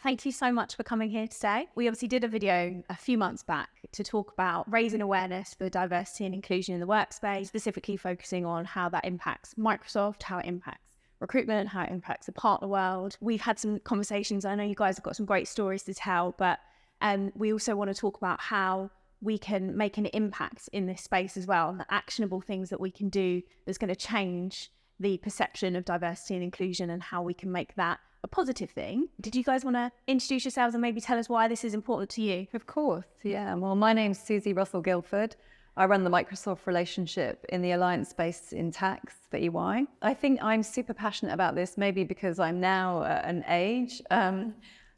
Thank you so much for coming here today. We obviously did a video a few months back to talk about raising awareness for diversity and inclusion in the workspace, specifically focusing on how that impacts Microsoft, how it impacts recruitment, how it impacts the partner world. We've had some conversations. I know you guys have got some great stories to tell, but we also want to talk about how we can make an impact in this space as well, and the actionable things that we can do that's going to change the perception of diversity and inclusion and how we can make that a positive thing. Did you guys want to introduce yourselves and maybe tell us why this is important to you? Of course, yeah. Well, my name's Suzi Russell-Guilford. I run the Microsoft relationship in the alliance space in tax for EY. I think I'm super passionate about this, maybe because I'm now at an age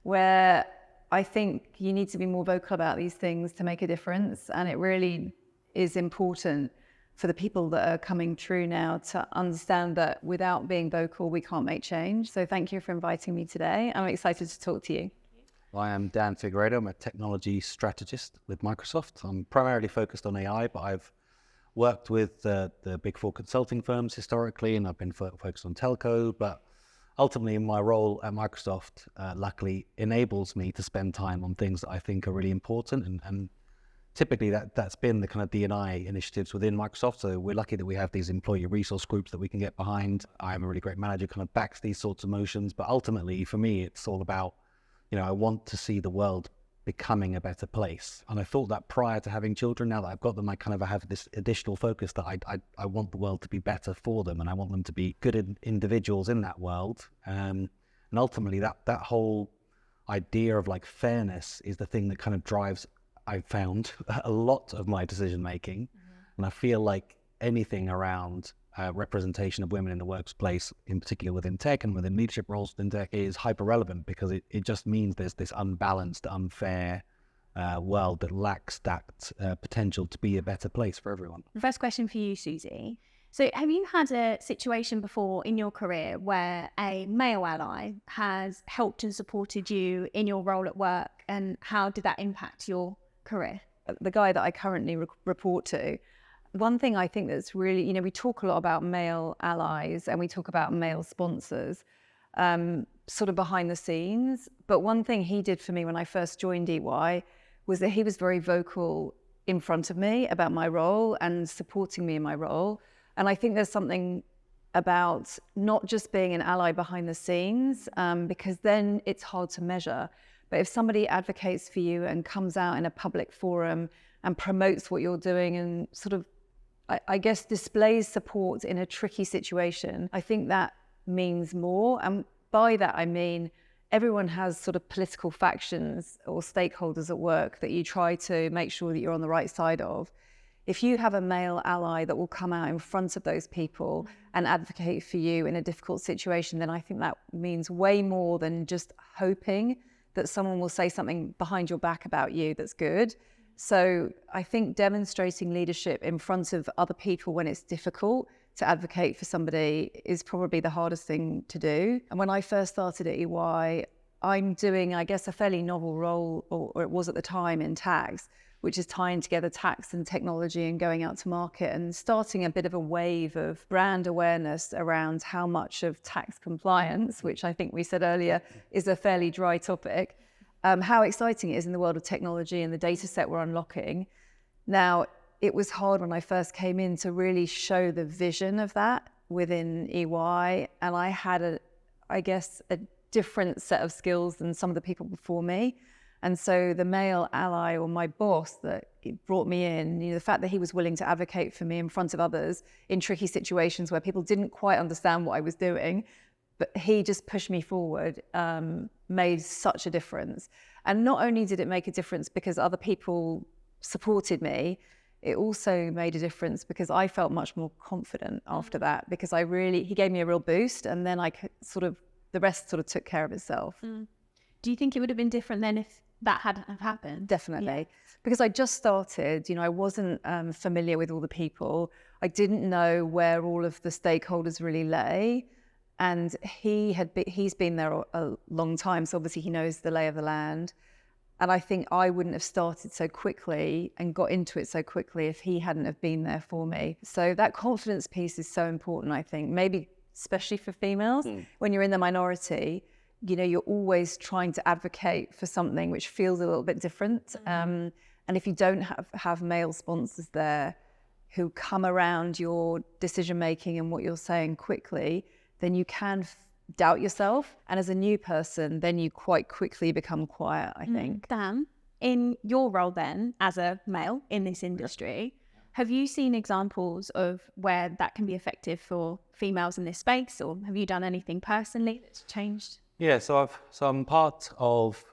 where I think you need to be more vocal about these things to make a difference. And it really is important for the people that are coming through now to understand that without being vocal, we can't make change. So thank you for inviting me today. I'm excited to talk to you. I am Dan Figueiredo. I'm a technology strategist with Microsoft. I'm primarily focused on AI, but I've worked with the big four consulting firms historically, and I've been focused on telco. But ultimately, my role at Microsoft luckily enables me to spend time on things that I think are really important, and typically that's been the kind of DE&I initiatives within Microsoft. So we're lucky that we have these employee resource groups that we can get behind. I'm a really great manager, kind of backs these sorts of motions. But ultimately, for me, it's all about, I want to see the world becoming a better place. And I thought that prior to having children. Now that I've got them, I kind of have this additional focus that I want the world to be better for them, and I want them to be good individuals in that world. And ultimately, that whole idea of like fairness is the thing that kind of drives, I've found, a lot of my decision making. And I feel like anything around representation of women in the workplace, in particular within tech and within leadership roles within tech, is hyper relevant, because it just means there's this unbalanced, unfair world that lacks that potential to be a better place for everyone. First question for you, Suzi. So have you had a situation before in your career where a male ally has helped and supported you in your role at work, and how did that impact your career? The guy that I currently report to, one thing I think that's really, we talk a lot about male allies and we talk about male sponsors, sort of behind the scenes. But one thing he did for me when I first joined EY was that he was very vocal in front of me about my role and supporting me in my role. And I think there's something about not just being an ally behind the scenes, because then it's hard to measure. But if somebody advocates for you and comes out in a public forum and promotes what you're doing and sort of, I guess, displays support in a tricky situation, I think that means more. And by that, I mean, everyone has sort of political factions or stakeholders at work that you try to make sure that you're on the right side of. If you have a male ally that will come out in front of those people and advocate for you in a difficult situation, then I think that means way more than just hoping that someone will say something behind your back about you that's good. So I think demonstrating leadership in front of other people when it's difficult to advocate for somebody is probably the hardest thing to do. And when I first started at EY, I'm doing, I guess, a fairly novel role, or it was at the time, in tax, which is tying together tax and technology and going out to market and starting a bit of a wave of brand awareness around how much of tax compliance, which I think we said earlier is a fairly dry topic, how exciting it is in the world of technology and the data set we're unlocking. Now, it was hard when I first came in to really show the vision of that within EY, and I had a different set of skills than some of the people before me. And so the male ally, or my boss that brought me in, the fact that he was willing to advocate for me in front of others in tricky situations where people didn't quite understand what I was doing, but he just pushed me forward, made such a difference. And not only did it make a difference because other people supported me, it also made a difference because I felt much more confident after that, because he gave me a real boost, and then the rest sort of took care of itself. Do you think it would have been different then if that hadn't have happened? Definitely. Yeah. Because I just started, I wasn't familiar with all the people. I didn't know where all of the stakeholders really lay. And he's been there a long time, so obviously he knows the lay of the land. And I think I wouldn't have started so quickly and got into it so quickly if he hadn't have been there for me. So that confidence piece is so important, I think, maybe especially for females. When you're in the minority, you know, you're always trying to advocate for something which feels a little bit different. And if you don't have male sponsors there who come around your decision making and what you're saying quickly, then you can doubt yourself. And as a new person, then you quite quickly become quiet, I think. Dan, in your role then as a male in this industry, have you seen examples of where that can be effective for females in this space, or have you done anything personally that's changed? Yeah, so I'm part of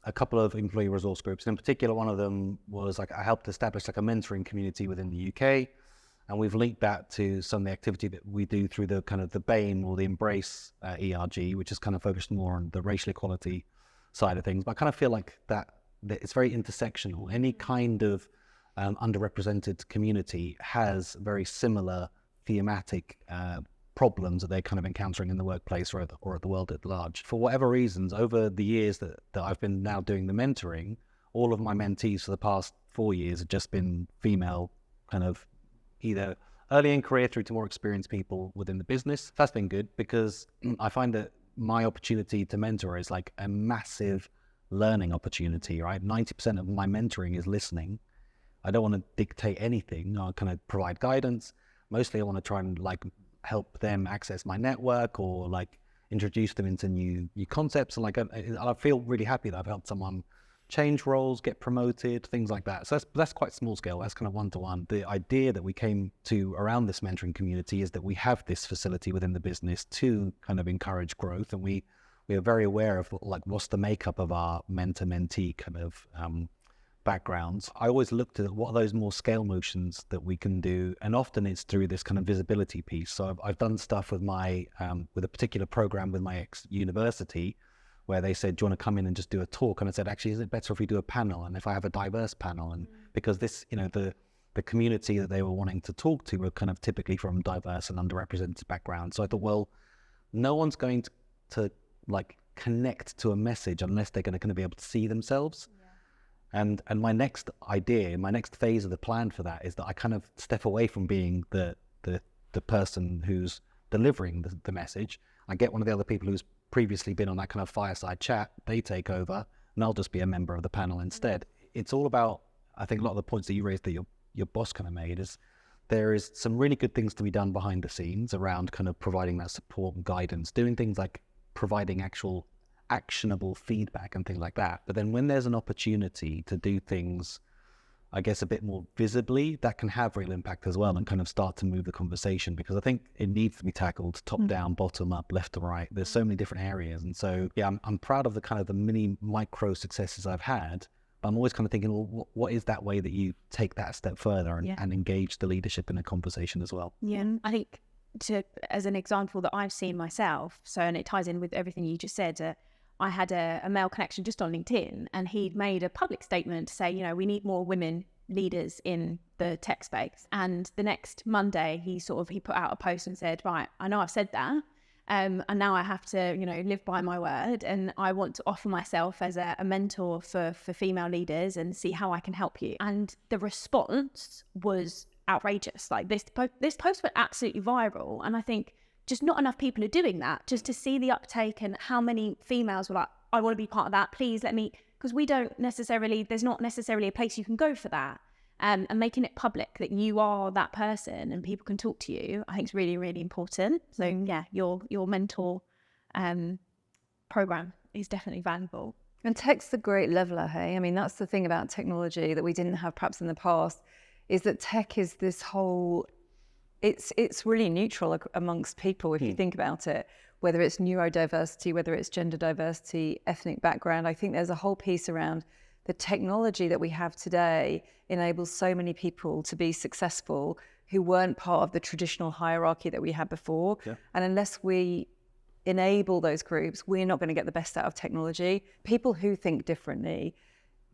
a couple of employee resource groups. In particular, one of them was like I helped establish like a mentoring community within the UK, and we've linked that to some of the activity that we do through the kind of the BAME or the Embrace ERG, which is kind of focused more on the racial equality side of things. But I kind of feel like that it's very intersectional. Any kind of underrepresented community has very similar thematic problems that they're kind of encountering in the workplace or at the world at large. For whatever reasons, over the years that I've been now doing the mentoring, all of my mentees for the past 4 years have just been female, kind of either early in career through to more experienced people within the business. That's been good because I find that my opportunity to mentor is like a massive learning opportunity, right? 90% of my mentoring is listening. I don't want to dictate anything. I kind of provide guidance. Mostly I want to try and like help them access my network or like introduce them into new concepts. And like I feel really happy that I've helped someone change roles, get promoted, things like that. So that's quite small scale. That's kind of one-to-one. The idea that we came to around this mentoring community is that we have this facility within the business to kind of encourage growth. And we are very aware of like what's the makeup of our mentor-mentee kind of backgrounds. I always looked at what are those more scale motions that we can do, and often it's through this kind of visibility piece. So I've done stuff with my with a particular program with my ex-university where they said, do you want to come in and just do a talk? And I said, actually, is it better if we do a panel? And if I have a diverse panel? And because this, you know, the community that they were wanting to talk to were kind of typically from diverse and underrepresented backgrounds. So I thought, well, no one's going to like connect to a message unless they're going to be able to see themselves. And my next idea, my next phase of the plan for that is that I kind of step away from being the person who's delivering the message. I get one of the other people who's previously been on that kind of fireside chat, they take over, and I'll just be a member of the panel instead. It's all about, I think a lot of the points that you raised that your boss kind of made is there is some really good things to be done behind the scenes around kind of providing that support and guidance, doing things like providing actual actionable feedback and things like that. But then when there's an opportunity to do things, I guess, a bit more visibly, that can have real impact as well and kind of start to move the conversation, because I think it needs to be tackled top down, bottom up, left to right. There's so many different areas. And so, yeah, I'm proud of the kind of the mini micro successes I've had, but I'm always kind of thinking, well, what is that way that you take that a step further and engage the leadership in a conversation as well? Yeah, I think as an example that I've seen myself, so, and it ties in with everything you just said, I had a male connection just on LinkedIn, and he'd made a public statement to say, you know, we need more women leaders in the tech space. And the next Monday, he put out a post and said, right, I know I've said that, and now I have to, you know, live by my word, and I want to offer myself as a mentor for female leaders and see how I can help you. And the response was outrageous. Like this post went absolutely viral, and I think just not enough people are doing that. Just to see the uptake and how many females were like, I want to be part of that, please let me, because there's not necessarily a place you can go for that. And making it public that you are that person and people can talk to you, I think is really, really important. So yeah, your mentor program is definitely valuable. And tech's the great leveler, hey? I mean, that's the thing about technology that we didn't have perhaps in the past, is that tech is this whole, it's really neutral amongst people, if you think about it, whether it's neurodiversity, whether it's gender diversity, ethnic background. I think there's a whole piece around the technology that we have today enables so many people to be successful who weren't part of the traditional hierarchy that we had before. Yeah. And unless we enable those groups, we're not going to get the best out of technology. People who think differently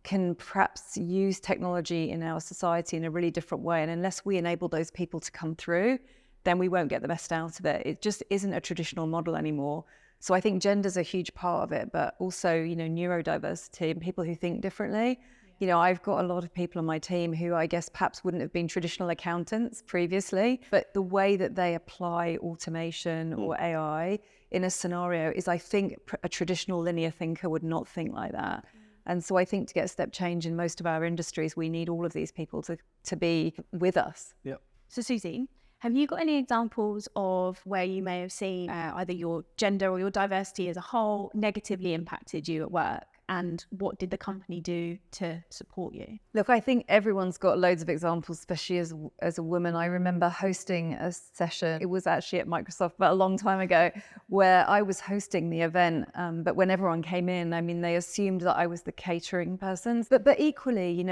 can perhaps use technology in our society in a really different way. And unless we enable those people to come through, then we won't get the best out of it. It just isn't a traditional model anymore. So I think gender's a huge part of it, but also, you know, neurodiversity and people who think differently I've got a lot of people on my team who I guess perhaps wouldn't have been traditional accountants previously, but the way that they apply automation or AI in a scenario is, I think, a traditional linear thinker would not think like that. And so I think to get a step change in most of our industries, we need all of these people to be with us. Yep. So Suzi, have you got any examples of where you may have seen either your gender or your diversity as a whole negatively impacted you at work? And what did the company do to support you? Look, I think everyone's got loads of examples, especially as a woman. I remember hosting a session. It was actually at Microsoft, but a long time ago, where I was hosting the event. But when everyone came in, I mean, they assumed that I was the catering person. But equally,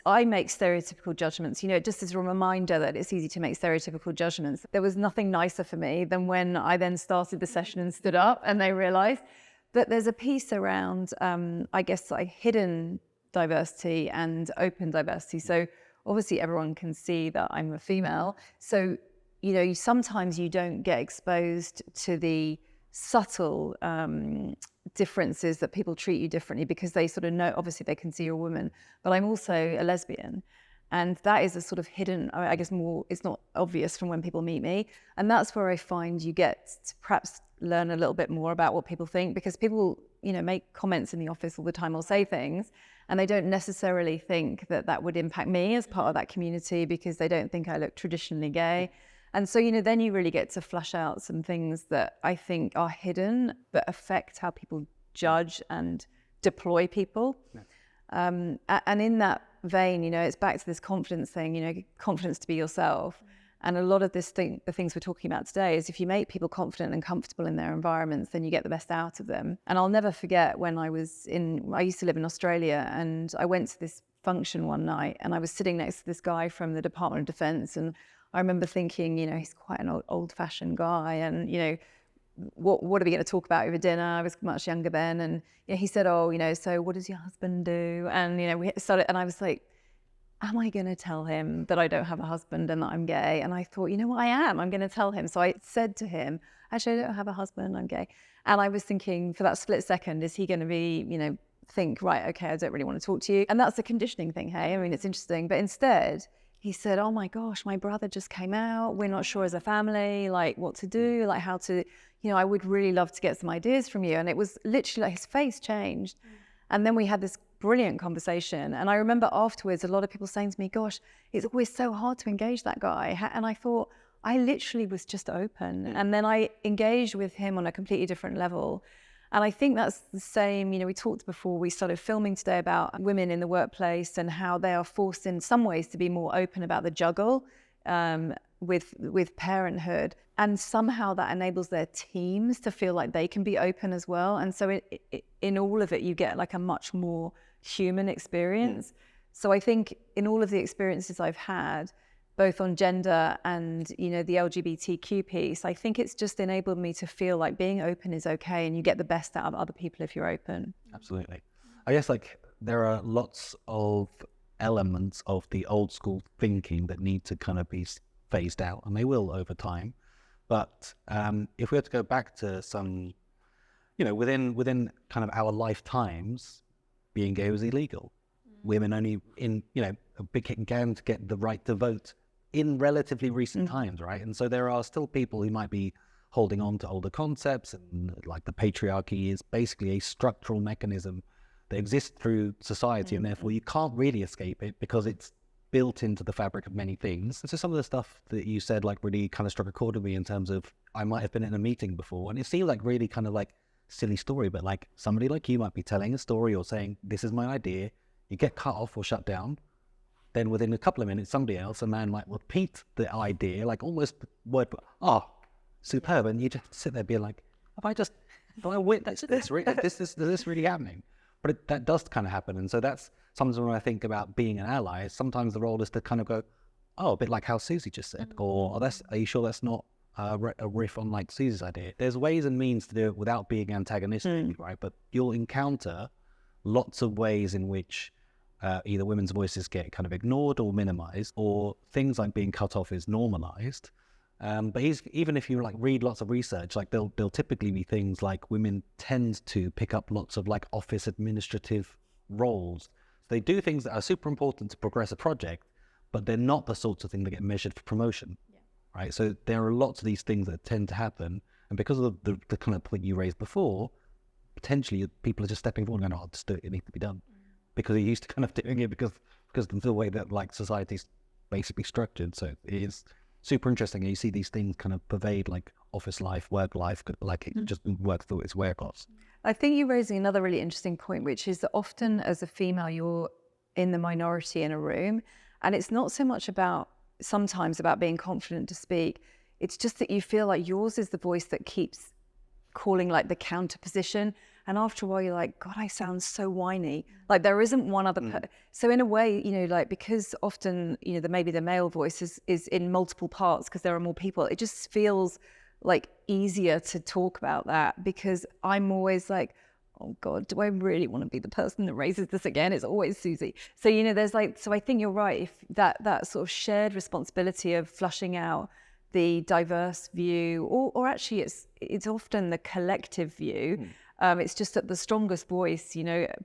I make stereotypical judgments, just as a reminder that it's easy to make stereotypical judgments. There was nothing nicer for me than when I then started the session and stood up and they realized that there's a piece around, I guess, like hidden diversity and open diversity. So obviously everyone can see that I'm a female. So, sometimes you don't get exposed to the subtle differences that people treat you differently because they sort of know, obviously they can see you're a woman, but I'm also a lesbian. And that is a sort of hidden, I guess more, it's not obvious from when people meet me. And that's where I find you get to perhaps learn a little bit more about what people think, because people, make comments in the office all the time or say things, and they don't necessarily think that would impact me as part of that community because they don't think I look traditionally gay. And so, then you really get to flush out some things that I think are hidden but affect how people judge and deploy people. Yeah. And in that vein, it's back to this confidence thing, confidence to be yourself. And a lot of the things we're talking about today is if you make people confident and comfortable in their environments, then you get the best out of them. And I'll never forget when I used to live in Australia, and I went to this function one night and I was sitting next to this guy from the Department of Defense, and I remember thinking, he's quite an old-fashioned guy, and what are we going to talk about over dinner? I was much younger then, and he said, so what does your husband do? And we started, and I was like, am I going to tell him that I don't have a husband and that I'm gay? And I thought, I am. I'm going to tell him. So I said to him, actually, I don't have a husband, I'm gay. And I was thinking, for that split second, is he going to be, think, right, okay, I don't really want to talk to you. And that's a conditioning thing, hey? I mean, it's interesting. But instead, he said, oh my gosh, my brother just came out. We're not sure as a family, like what to do, like how to, I would really love to get some ideas from you. And it was literally like his face changed. And then we had this brilliant conversation. And I remember afterwards, a lot of people saying to me, gosh, it's always so hard to engage that guy. And I thought, I literally was just open. And then I engaged with him on a completely different level. And I think that's the same, we talked before we started filming today about women in the workplace and how they are forced in some ways to be more open about the juggle with parenthood. And somehow that enables their teams to feel like they can be open as well. And so in all of it, you get like a much more human experience. So I think in all of the experiences I've had, both on gender and, the LGBTQ piece, I think it's just enabled me to feel like being open is okay, and you get the best out of other people if you're open. Absolutely. I guess there are lots of elements of the old school thinking that need to kind of be phased out, and they will over time. But if we were to go back to some, within kind of our lifetimes, being gay was illegal. Women only began to get the right to vote in relatively recent times, right? And so there are still people who might be holding on to older concepts, and like the patriarchy is basically a structural mechanism that exists through society, and therefore you can't really escape it because it's built into the fabric of many things. And so some of the stuff that you said really kind of struck a chord with me in terms of I might have been in a meeting before, and it seemed like really kind of like silly story, but like somebody like you might be telling a story or saying, this is my idea, you get cut off or shut down. Then within a couple of minutes, a man might repeat the idea, like almost word, superb. And you just sit there being like, does this really happening? But that does kind of happen. And so that's sometimes when I think about being an ally, sometimes the role is to kind of go, a bit like how Suzi just said, or are you sure that's not a riff on like Suzi's idea? There's ways and means to do it without being antagonistic, right? But you'll encounter lots of ways in which either women's voices get kind of ignored or minimized, or things like being cut off is normalized. But even if you read lots of research, there'll typically be things like women tend to pick up lots of office administrative roles. They do things that are super important to progress a project, but they're not the sorts of thing that get measured for promotion, right? So there are lots of these things that tend to happen, and because of the kind of point you raised before, potentially people are just stepping forward and going, "Oh, just do it. It needs to be done," because they're used to kind of doing it because of the way that like society's basically structured. So it is super interesting. And you see these things kind of pervade like office life, work life, like it just works through its way across. I think you're raising another really interesting point, which is that often as a female, you're in the minority in a room. And it's not so much sometimes about being confident to speak. It's just that you feel like yours is the voice that keeps calling like the counter position. And after a while, you're like, God, I sound so whiny. Like there isn't one other. So in a way, like because often, maybe the male voice is in multiple parts because there are more people. It just feels like easier to talk about that because I'm always like, oh God, do I really want to be the person that raises this again? It's always Suzi. So, there's so I think you're right. If that sort of shared responsibility of flushing out the diverse view, or actually it's often the collective view. It's just that the strongest voice,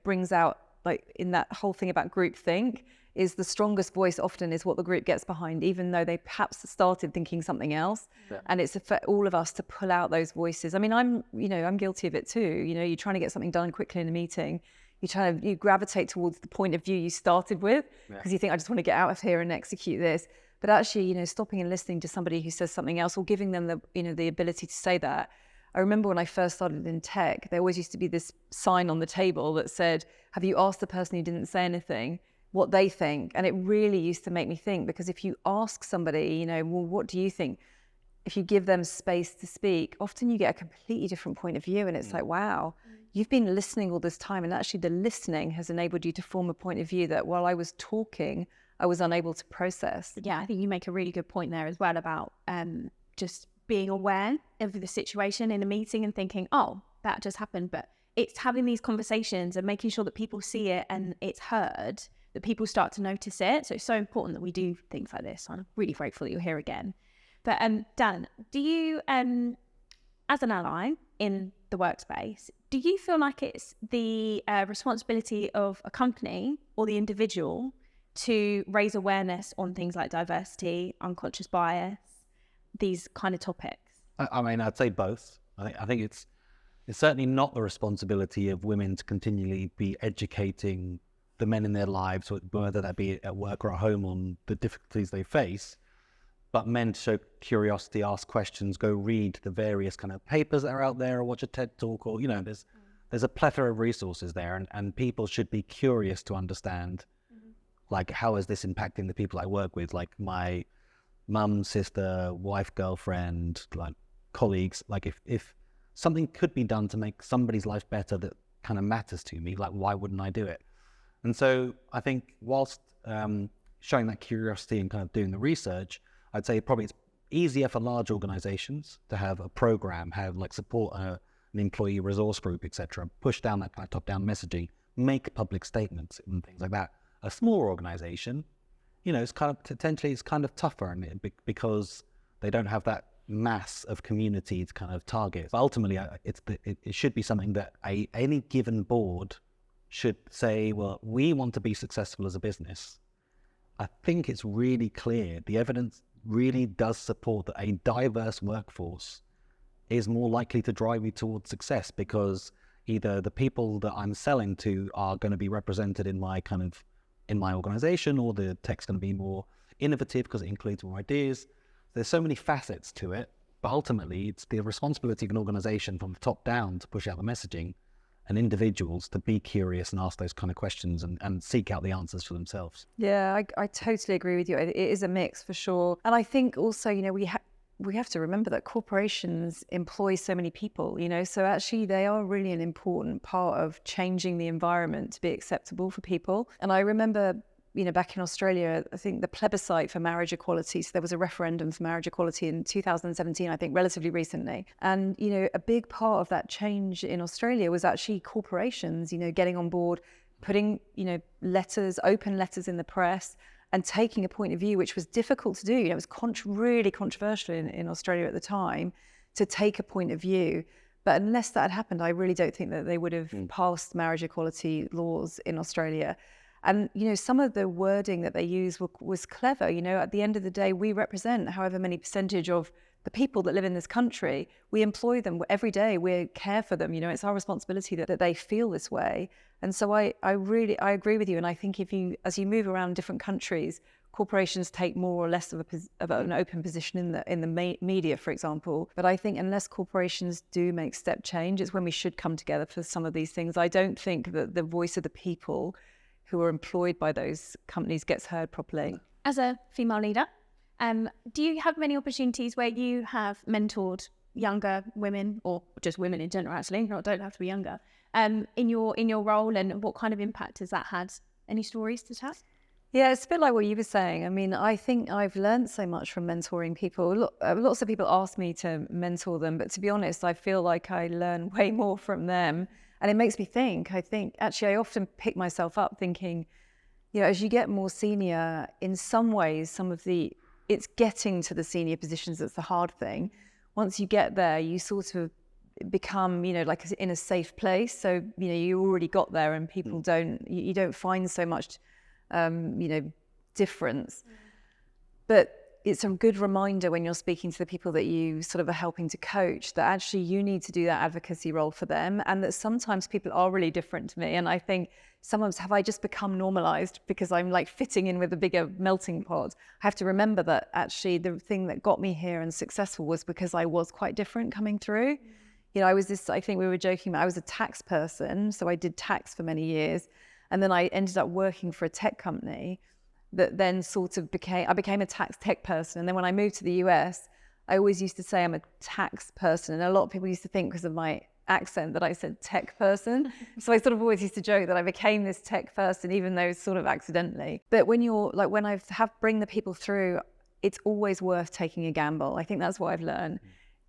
brings out, like in that whole thing about groupthink, is the strongest voice often is what the group gets behind, even though they perhaps started thinking something else. Yeah. And it's for all of us to pull out those voices. I mean, I'm guilty of it too. You're trying to get something done quickly in a meeting. You gravitate towards the point of view you started with because you think, I just want to get out of here and execute this. But actually, stopping and listening to somebody who says something else or giving them the ability to say that. I remember when I first started in tech, there always used to be this sign on the table that said, have you asked the person who didn't say anything what they think? And it really used to make me think, because if you ask somebody, well, what do you think? If you give them space to speak, often you get a completely different point of view. And it's like, wow, you've been listening all this time. And actually the listening has enabled you to form a point of view that while I was talking, I was unable to process. Yeah, I think you make a really good point there as well about just being aware of the situation in a meeting and thinking, oh, that just happened. But it's having these conversations and making sure that people see it and it's heard, that people start to notice it. So it's so important that we do things like this. I'm really grateful that you're here again. But Dan, do you, as an ally in the workspace, do you feel like it's the responsibility of a company or the individual to raise awareness on things like diversity, unconscious bias, these kind of topics? I mean, I'd say both. I think it's certainly not the responsibility of women to continually be educating the men in their lives, whether that be at work or at home, on the difficulties they face. But men to show curiosity, ask questions, go read the various kind of papers that are out there, or watch a TED talk, or there's a plethora of resources there, and people should be curious to understand, like, how is this impacting the people I work with, like my mum, sister, wife, girlfriend, like colleagues. Like if something could be done to make somebody's life better that kind of matters to me, like why wouldn't I do it? And so I think whilst showing that curiosity and kind of doing the research, I'd say probably it's easier for large organizations to have a program, have like support an employee resource group, etc., push down that kind of top-down messaging, make public statements and things like that. A smaller organization, it's kind of potentially it's kind of tougher, and because they don't have that mass of community to kind of target. But ultimately, it should be something that any given board should say, well, we want to be successful as a business. I think it's really clear. The evidence really does support that a diverse workforce is more likely to drive you towards success, because either the people that I'm selling to are going to be represented in my organization, or the tech's going to be more innovative because it includes more ideas. There's so many facets to it, but ultimately it's the responsibility of an organization from the top down to push out the messaging, and individuals to be curious and ask those kind of questions and seek out the answers for themselves. Yeah, I totally agree with you. It is a mix for sure. And I think also, we have to remember that corporations employ so many people, so actually they are really an important part of changing the environment to be acceptable for people. And I remember, back in Australia, I think the plebiscite for marriage equality, so there was a referendum for marriage equality in 2017, I think relatively recently. And, a big part of that change in Australia was actually corporations, getting on board, putting, open letters in the press, and taking a point of view, which was difficult to do. It was really controversial in Australia at the time to take a point of view. But unless that had happened, I really don't think that they would have passed marriage equality laws in Australia. And, you know, some of the wording that they used was clever. You know, at the end of the day, we represent however many percentage of the people that live in this country. We employ them every day. We care for them. You know, it's our responsibility that they feel this way. And so I agree with you. And I think as you move around different countries, corporations take more or less of an open position in the media, for example. But I think unless corporations do make step change, it's when we should come together for some of these things. I don't think that the voice of the people who are employed by those companies gets heard properly. As a female leader, do you have many opportunities where you have mentored younger women, or just women in general, actually, don't have to be younger, in your role, and what kind of impact has that had? Any stories to tell? Yeah, it's a bit like what you were saying. I mean, I think I've learned so much from mentoring people. Lots of people ask me to mentor them, but to be honest, I feel like I learn way more from them. And it makes me think. I think, actually, I often pick myself up thinking, you know, as you get more senior, in some ways, it's getting to the senior positions that's the hard thing. Once you get there, you sort of become, you know, like in a safe place. So, you know, you already got there, and people you don't find so much difference. But it's a good reminder when you're speaking to the people that you sort of are helping to coach, that actually you need to do that advocacy role for them, and that sometimes people are really different to me. And I think sometimes, have I just become normalized because I'm like fitting in with a bigger melting pot? I have to remember that actually the thing that got me here and successful was because I was quite different coming through. You know, I think we were joking, I was a tax person, so I did tax for many years. And then I ended up working for a tech company that then sort of I became a tax tech person. And then when I moved to the US, I always used to say I'm a tax person. And a lot of people used to think, because of my accent, that I said tech person. So I sort of always used to joke that I became this tech person, even though sort of accidentally. But when I bring the people through, it's always worth taking a gamble. I think that's what I've learned.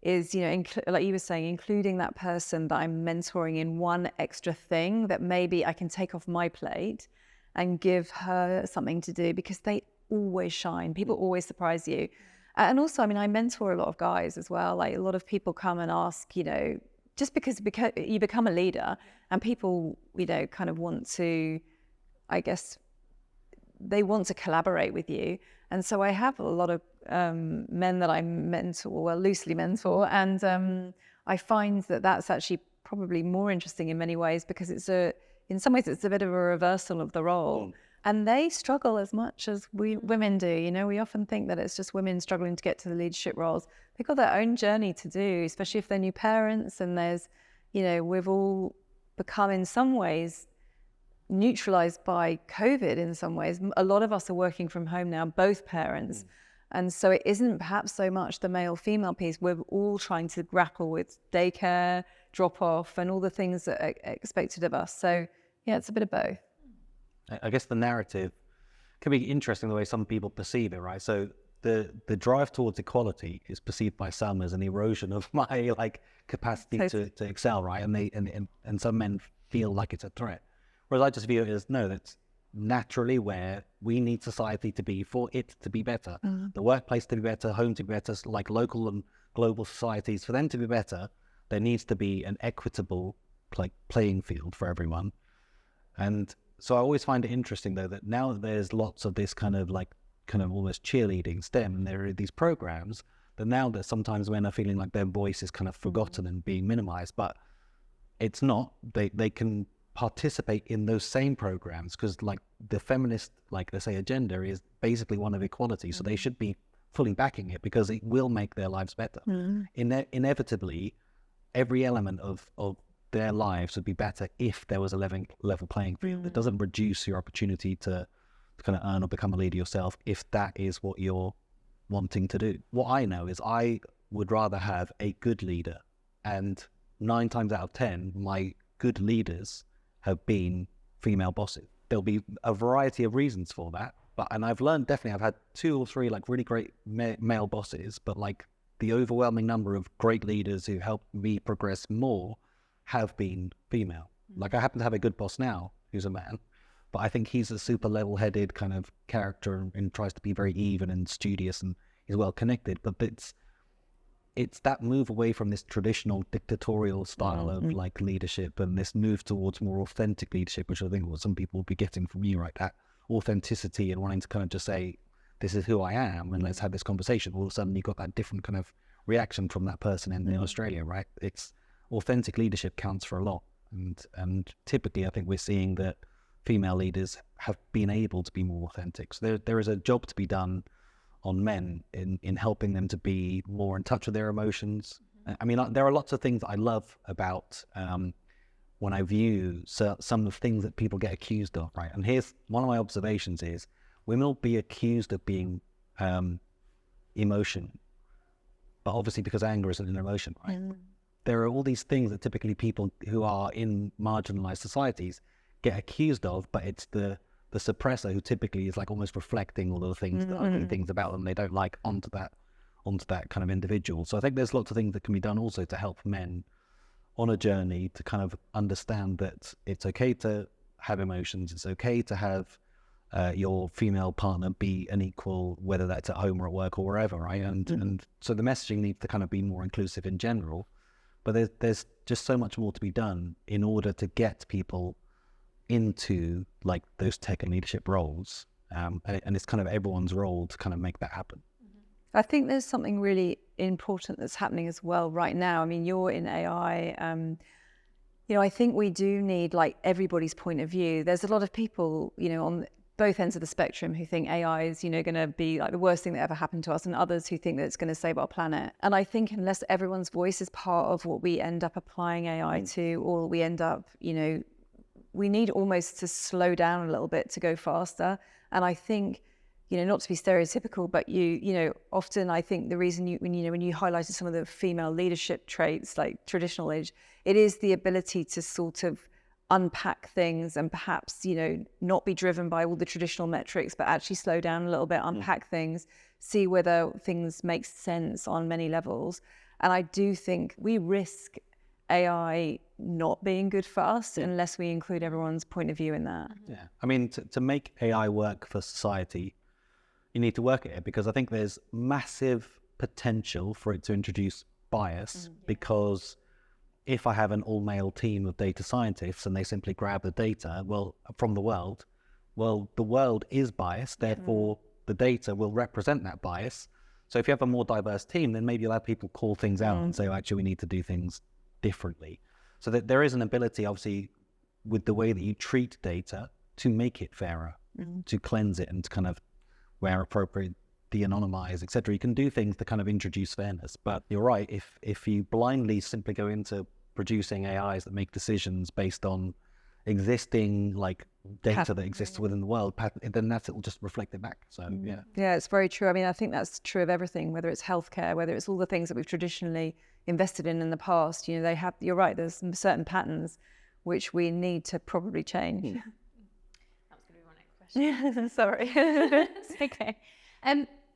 Is, you know, like you were saying, including that person that I'm mentoring in one extra thing that maybe I can take off my plate and give her something to do, because they always shine. People always surprise you. And also, I mean, I mentor a lot of guys as well. Like, a lot of people come and ask, you know, just because you become a leader, and people, you know, kind of want to, I guess, they want to collaborate with you. And so I have a lot of men that I loosely mentor, and I find that that's actually probably more interesting in many ways, because in some ways it's a bit of a reversal of the role. And they struggle as much as women do. You know, we often think that it's just women struggling to get to the leadership roles. They've got their own journey to do, especially if they're new parents, and there's, you know, we've all become in some ways neutralized by COVID in some ways. A lot of us are working from home now, both parents. And so it isn't perhaps so much the male-female piece. We're all trying to grapple with daycare, drop-off, and all the things that are expected of us. So yeah, it's a bit of both. I guess the narrative can be interesting the way some people perceive it, right? So the drive towards equality is perceived by some as an erosion of my capacity to excel, right? And some men feel like it's a threat. Whereas I just view it as, no, that's naturally where we need society to be for it to be better. The workplace to be better, home to be better, like local and global societies, for them to be better, there needs to be an equitable playing field for everyone. And so I always find it interesting, though, that now there's lots of this kind of almost cheerleading STEM, and there are these programs that now that sometimes men are feeling like their voice is kind of forgotten and being minimized, but it's not. They can participate in those same programs, because the feminist, let's say, agenda is basically one of equality. So they should be fully backing it, because it will make their lives better. Inevitably, every element of their lives would be better if there was a level playing field. It doesn't reduce your opportunity to kind of earn or become a leader yourself, if that is what you're wanting to do. What I know is I would rather have a good leader, and 9 times out of 10, my good leaders have been female bosses. There'll be a variety of reasons for that, and I've learned, definitely I've had 2 or 3 really great male bosses, but the overwhelming number of great leaders who helped me progress more have been female. I happen to have a good boss now who's a man, but I think he's a super level-headed kind of character and tries to be very even and studious, and he's well connected. But it's that move away from this traditional dictatorial style of like leadership, and this move towards more authentic leadership, which I think what some people will be getting from you, right? That authenticity and wanting to kind of just say, this is who I am, and let's have this conversation. All of a sudden, you got that different kind of reaction from that person in Australia, right? It's authentic leadership counts for a lot, and typically, I think we're seeing that female leaders have been able to be more authentic. So there is a job to be done on men in helping them to be more in touch with their emotions. I mean, there are lots of things that I love about when I view some of the things that people get accused of, right? And here's one of my observations is, women will be accused of being emotion, but obviously because anger isn't an emotion, right? There are all these things that typically people who are in marginalized societies get accused of, but it's the suppressor who typically is like almost reflecting all of the things, the ugly things about them they don't like onto that kind of individual. So I think there's lots of things that can be done also to help men on a journey to kind of understand that it's okay to have emotions, it's okay to have your female partner be an equal, whether that's at home or at work or wherever, right? And so the messaging needs to kind of be more inclusive in general, but there's just so much more to be done in order to get people into like those tech and leadership roles, and it's kind of everyone's role to kind of make that happen. I think there's something really important that's happening as well right now. I mean, you're in AI. I think we do need like everybody's point of view. There's a lot of people, on both ends of the spectrum who think AI is, going to be like the worst thing that ever happened to us, and others who think that it's going to save our planet. And I think unless everyone's voice is part of what we end up applying AI to, or we end up, we need almost to slow down a little bit to go faster. And I think, not to be stereotypical, but often I think the reason when you highlighted some of the female leadership traits, like traditional age, it is the ability to sort of unpack things and perhaps, not be driven by all the traditional metrics, but actually slow down a little bit, unpack things, see whether things make sense on many levels. And I do think we risk AI not being good for us unless we include everyone's point of view in that. Yeah, I mean, to make AI work for society, you need to work at it, because I think there's massive potential for it to introduce bias, because if I have an all-male team of data scientists and they simply grab the data, from the world, the world is biased, therefore the data will represent that bias. So if you have a more diverse team, then maybe you'll have people call things out and say, actually, we need to do things differently. So that there is an ability, obviously, with the way that you treat data to make it fairer, to cleanse it and to kind of, where appropriate, de-anonymize, etc. You can do things to kind of introduce fairness. But you're right, if you blindly simply go into producing AIs that make decisions based on existing like data that exists within the world, then it will just reflect it back. So yeah, it's very true. I mean, I think that's true of everything, whether it's healthcare, whether it's all the things that we've traditionally invested in the past. They have, you're right, there's some certain patterns which we need to probably change. That was going to be my next question. Sorry. It's okay.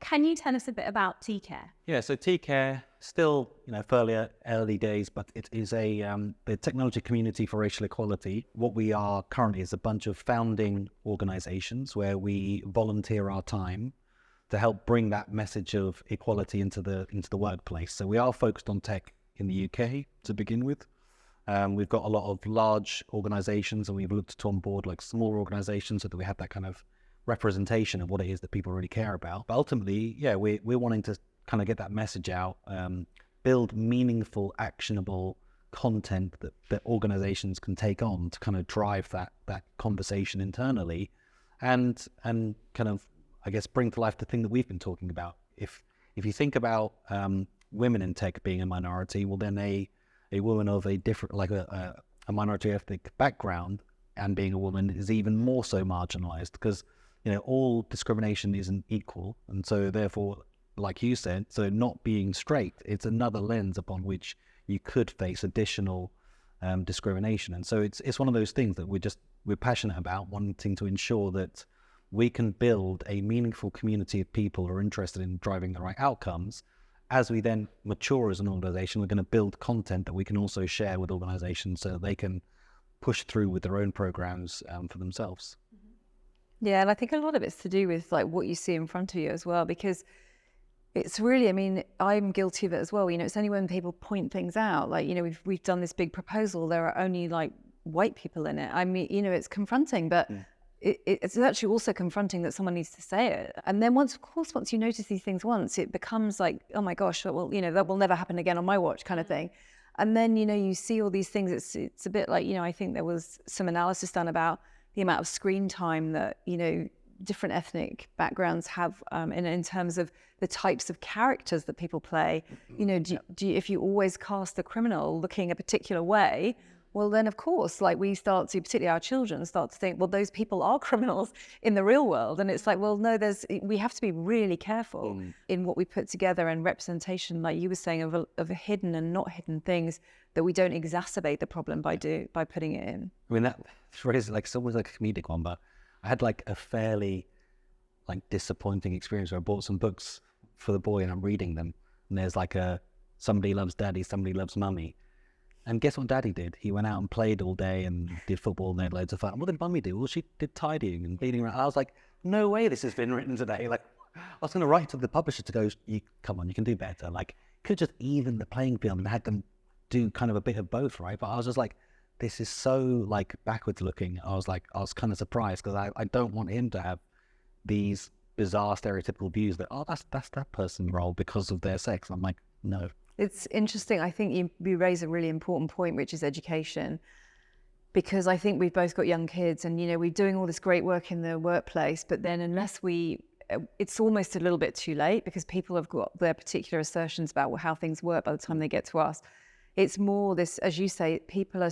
Can you tell us a bit about T-Care? Yeah, so T-Care, still, fairly early days, but it is the technology community for racial equality. What we are currently is a bunch of founding organizations where we volunteer our time to help bring that message of equality into the workplace. So we are focused on tech in the UK to begin with. We've got a lot of large organizations, and we've looked to onboard like smaller organizations so that we have that kind of representation of what it is that people really care about. But ultimately, yeah, we're wanting to kind of get that message out, build meaningful, actionable content that organizations can take on to kind of drive that conversation internally, and kind of, I guess, bring to life the thing that we've been talking about. If you think about women in tech being a minority, well, then a woman of a different, like a minority ethnic background and being a woman is even more so marginalized, because all discrimination isn't equal. And so therefore, like you said, so not being straight, it's another lens upon which you could face additional discrimination. And so it's one of those things that we're passionate about, wanting to ensure that we can build a meaningful community of people who are interested in driving the right outcomes. As we then mature as an organization, we're going to build content that we can also share with organizations so that they can push through with their own programs for themselves. Yeah, and I think a lot of it's to do with like what you see in front of you as well, because It's really, I mean, I'm guilty of it as well. You know, it's only when people point things out, like, you know, we've done this big proposal, there are only like white people in it. I mean, you know, it's confronting, but it's actually also confronting that someone needs to say it. And then once you notice these things once, it becomes like, oh my gosh, well, you know, that will never happen again on my watch kind of thing. And then, you know, you see all these things. It's a bit like, you know, I think there was some analysis done about the amount of screen time that, you know, different ethnic backgrounds have in terms of the types of characters that people play. You know, if you always cast a criminal looking a particular way, well, then of course, like we start to, particularly our children, start to think, well, those people are criminals in the real world. And it's like, well, no, we have to be really careful in what we put together, and representation, like you were saying, of hidden and not hidden things, that we don't exacerbate the problem by putting it in. I mean, that is like, it's almost like a comedic one, but I had like a fairly like disappointing experience where I bought some books for the boy and I'm reading them, and there's like somebody loves daddy, somebody loves mummy. And guess what daddy did? He went out and played all day and did football and had loads of fun. What did mummy do? Well, she did tidying and cleaning around. I was like, no way this has been written today. Like, I was going to write to the publisher to go, come on, you can do better. Like, could just even the playing field and had them do kind of a bit of both, right? But I was just like, this is so like backwards looking. I was kind of surprised because I don't want him to have these bizarre stereotypical views that, oh, that's that person's role because of their sex. I'm like, no. It's interesting. I think you raise a really important point, which is education, because I think we've both got young kids, and, you know, we're doing all this great work in the workplace, but then unless it's almost a little bit too late, because people have got their particular assertions about how things work by the time they get to us. It's more this, as you say, people are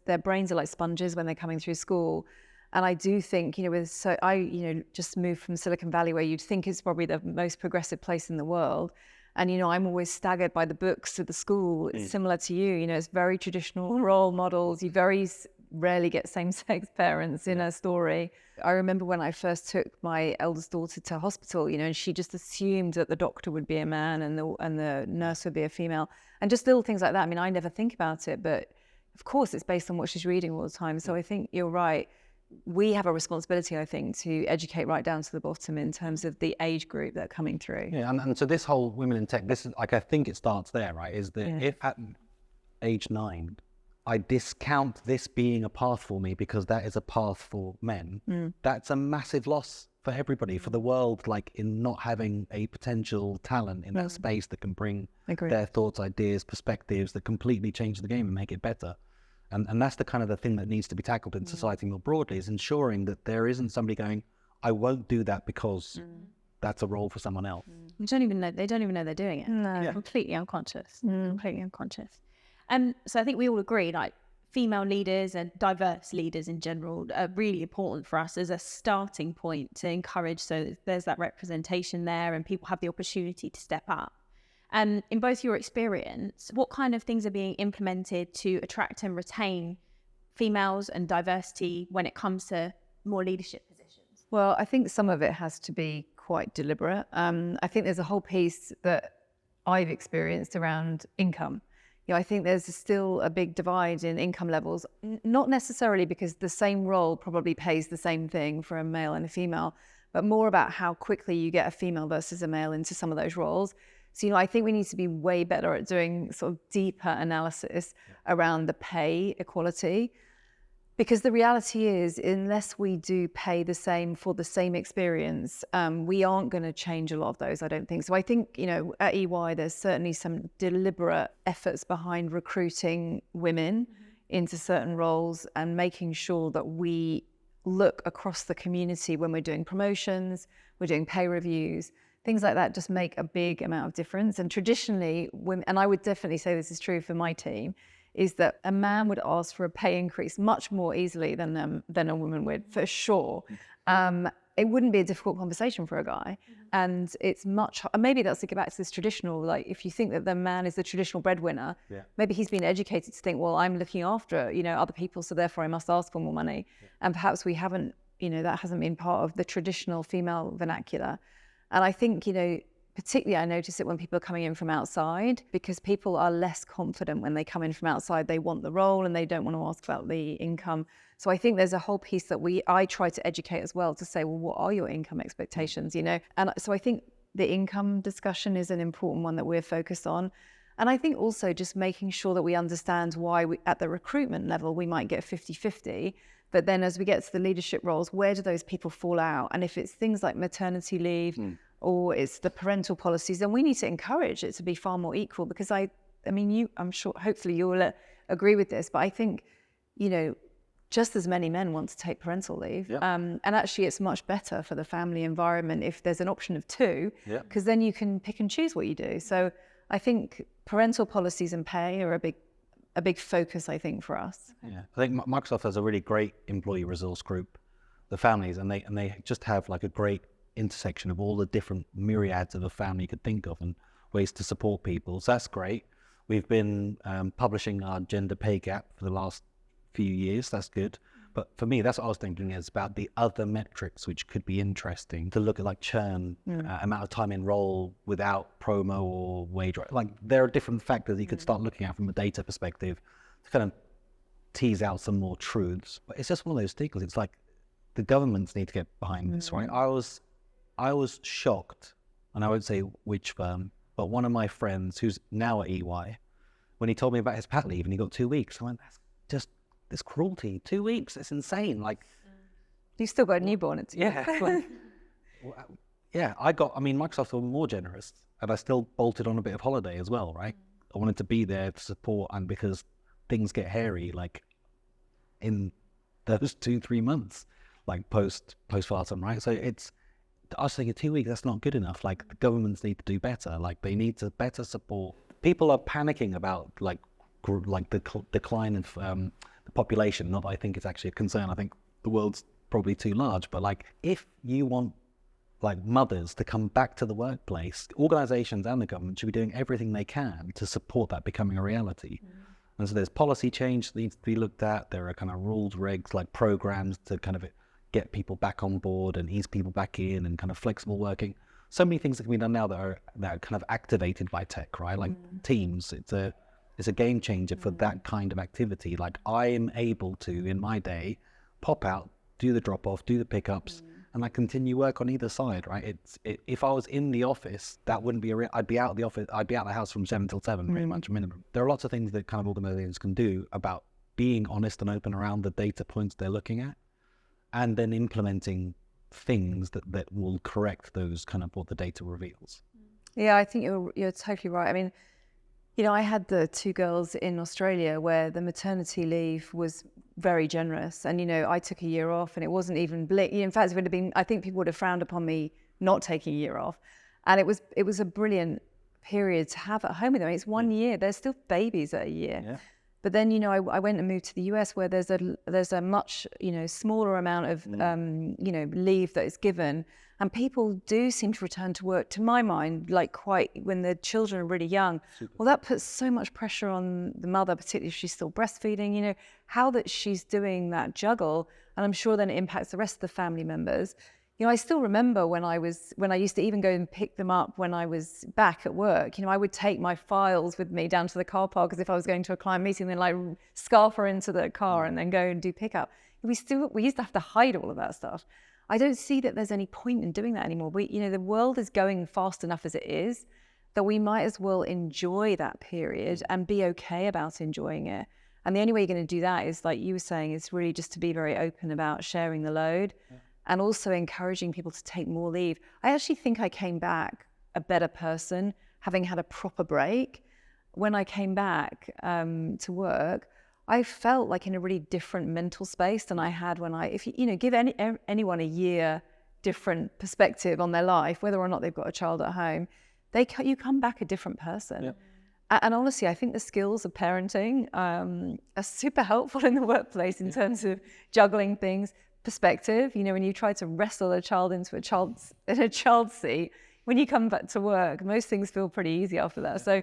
their brains are like sponges when they're coming through school. And I do think, you know, I just moved from Silicon Valley, where you'd think it's probably the most progressive place in the world. And, you know, I'm always staggered by the books at the school. It's similar to you, you know, it's very traditional role models. You very rarely get same-sex parents in a story. I remember when I first took my eldest daughter to hospital, you know, and she just assumed that the doctor would be a man and the nurse would be a female, and just little things like that. I mean, I never think about it, but of course it's based on what she's reading all the time. So I think you're right. We have a responsibility, I think, to educate right down to the bottom in terms of the age group that are coming through. Yeah, and so this whole women in tech, this is like, I think it starts there, right? Is that if at age 9, I discount this being a path for me because that is a path for men, that's a massive loss for everybody, for the world, like in not having a potential talent in that space that can bring their thoughts, ideas, perspectives that completely change the game and make it better. And that's the kind of the thing that needs to be tackled in society more broadly, is ensuring that there isn't somebody going, I won't do that because that's a role for someone else. They don't even know they're doing it. No. They're completely unconscious. Completely unconscious. So I think we all agree, like, female leaders and diverse leaders in general are really important for us as a starting point to encourage, so that there's that representation there and people have the opportunity to step up. In both your experience, what kind of things are being implemented to attract and retain females and diversity when it comes to more leadership positions? Well, I think some of it has to be quite deliberate. I think there's a whole piece that I've experienced around income. You know, I think there's still a big divide in income levels, not necessarily because the same role probably pays the same thing for a male and a female, but more about how quickly you get a female versus a male into some of those roles. So, you know, I think we need to be way better at doing sort of deeper analysis around the pay equality, because the reality is, unless we do pay the same for the same experience, we aren't going to change a lot of those, I don't think. So I think, you know, at EY, there's certainly some deliberate efforts behind recruiting women into certain roles and making sure that we look across the community when we're doing promotions, we're doing pay reviews. Things like that just make a big amount of difference. And traditionally, women, and I would definitely say this is true for my team, is that a man would ask for a pay increase much more easily than a woman would, for sure. It wouldn't be a difficult conversation for a guy. And it's much, maybe that's to get back to this traditional, like, if you think that the man is the traditional breadwinner, maybe he's been educated to think, well, I'm looking after, you know, other people, so therefore I must ask for more money. And perhaps we haven't, you know, that hasn't been part of the traditional female vernacular. And I think, you know, particularly I notice it when people are coming in from outside, because people are less confident when they come in from outside. They want the role and they don't want to ask about the income. So I think there's a whole piece that I try to educate as well, to say, well, what are your income expectations, you know? And so I think the income discussion is an important one that we're focused on. And I think also just making sure that we understand why at the recruitment level, we might get 50-50. But then as we get to the leadership roles, where do those people fall out? And if it's things like maternity leave or it's the parental policies, then we need to encourage it to be far more equal. Because I'm sure, hopefully you'll agree with this, but I think, just as many men want to take parental leave. Yep. And actually it's much better for the family environment if there's an option of 2, because then you can pick and choose what you do. So I think parental policies and pay are a big focus, I think, for us. Yeah, I think Microsoft has a really great employee resource group, the families, and they just have like a great intersection of all the different myriads of a family you could think of and ways to support people. So that's great. We've been publishing our gender pay gap for the last few years. That's good. But for me, that's what I was thinking is about the other metrics which could be interesting to look at, like churn, amount of time in role without promo or wage. Like there are different factors you could start looking at from a data perspective to kind of tease out some more truths. But it's just one of those things. It's like the governments need to get behind this, right? I was shocked, and I won't say which firm, but one of my friends who's now at EY, when he told me about his pat leave and he got 2 weeks, I went, that's just this cruelty. 2 weeks, it's insane. Like, you still got a newborn. It's Microsoft were more generous, and I still bolted on a bit of holiday as well, right? I wanted to be there to support, and because things get hairy, like in those 2-3 months, like postpartum, right? So I was thinking 2 weeks, that's not good enough. Like the governments need to do better. Like they need to better support. People are panicking about like the decline of the population. Not that I think it's actually a concern. I think the world's probably too large. But like if you want like mothers to come back to the workplace, organizations and the government should be doing everything they can to support that becoming a reality. And so there's policy change that needs to be looked at. There are kind of rules, regs, like programs to kind of get people back on board and ease people back in, and kind of flexible working. So many things that can be done now that are kind of activated by tech, right? Like Teams, it's a game changer for that kind of activity. Like I'm able to, in my day, pop out, do the drop off, do the pickups, and I continue work on either side, right? If I was in the office, that wouldn't be I'd be out of the office. I'd be out of the house from 7 till 7, pretty much minimum. There are lots of things that kind of organizations can do about being honest and open around the data points they're looking at, and then implementing things that will correct those kind of what the data reveals. Yeah, I think you're totally right. I mean, I had the 2 girls in Australia where the maternity leave was very generous. And, I took a year off and it wasn't even in fact, it would have been, I think people would have frowned upon me not taking a year off. And it was a brilliant period to have at home with them. It's 1 year. They're still babies at a year. Yeah. But then, I went and moved to the US where there's a much, smaller amount of, leave that is given. And people do seem to return to work, to my mind, like quite when the children are really young. Super. Well, that puts so much pressure on the mother, particularly if she's still breastfeeding, how that she's doing that juggle. And I'm sure then it impacts the rest of the family members. I still remember when I used to even go and pick them up when I was back at work. I would take my files with me down to the car park as if I was going to a client meeting, then like scarf her into the car and then go and do pickup. We used to have to hide all of that stuff. I don't see that there's any point in doing that anymore. The world is going fast enough as it is that we might as well enjoy that period and be okay about enjoying it. And the only way you're going to do that is, like you were saying, is really just to be very open about sharing the load. Yeah. And also encouraging people to take more leave. I actually think I came back a better person, having had a proper break. When I came back to work, I felt like in a really different mental space than I had when if you give anyone a year different perspective on their life, whether or not they've got a child at home, you come back a different person. Yep. And honestly, I think the skills of parenting are super helpful in the workplace in terms of juggling things. Perspective, when you try to wrestle a child into a child's seat, when you come back to work, most things feel pretty easy after that. So